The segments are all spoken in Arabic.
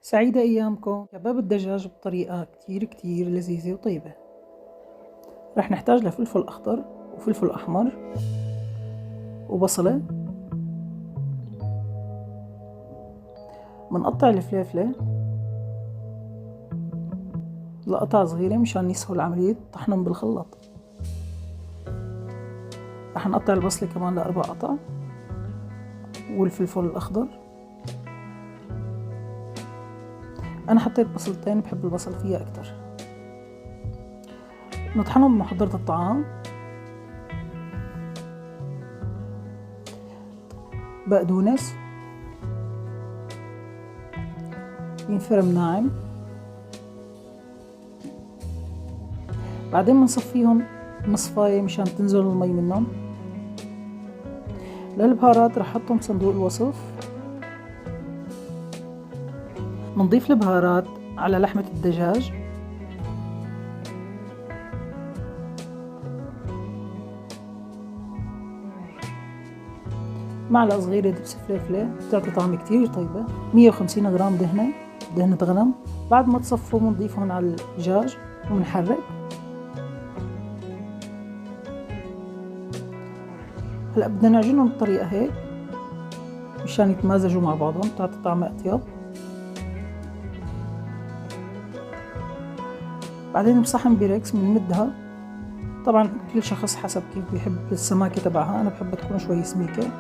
سعيدة أيامكم. كباب الدجاج بطريقة كتير لذيذة وطيبة. رح نحتاج لفلفل أخضر وفلفل أحمر وبصلة. منقطع الفليفلة لقطع صغيرة مشان يسهل عملية طحنهم بالخلاط. رح نقطع البصلة كمان ل4 قطع والفلفل الأخضر. أنا حطيت بصلتين، بحب البصل فيها أكتر. نطحنهم بمحضرة الطعام. بقدونس ينفرم ناعم. بعدين بنصفيهم مصفاية مشان تنزل المي منهم. للبهارات رح احطهم بصندوق الوصف. بنضيف البهارات على لحمة الدجاج. معلقة صغيرة دبس فليفلة بتعطي طعم كتير طيبة. 150 غرام دهنة غنم. بعد ما تصفوا بنضيفهم على الدجاج وبنحرك. هلا بدنا نعجنهم بطريقة هيك مشان يتمازجوا مع بعضهم، تعطي طعم أطيب. بعدين بصحن بيركس بنمدها. طبعا كل شخص حسب كيف بيحب السماكة تبعها، أنا بحبها تكون شوي سميكة.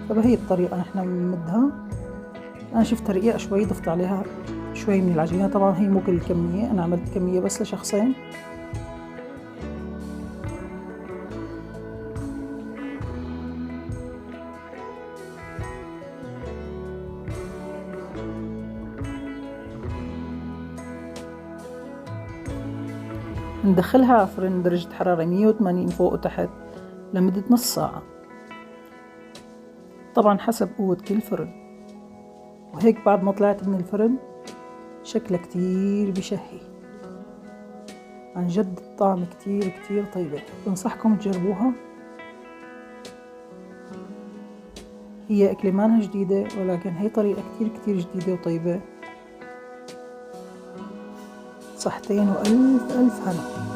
فبهي الطريقة نحن بنمدها. أنا شفتها رقيقة شوي، ضفت عليها شوي من العجينة. طبعا هي مو كل الكمية، أنا عملت كمية بس لشخصين. ندخلها على فرن درجة حرارة 180 فوق وتحت لمدة نص ساعة، طبعا حسب قوة كل فرن. وهيك بعد ما طلعت من الفرن شكلها كتير بشهي، عن جد الطعم كتير طيبة. بنصحكم تجربوها. هي أكلة مانها جديدة، ولكن هي طريقة كتير جديدة وطيبة. صحتين وألف هنا.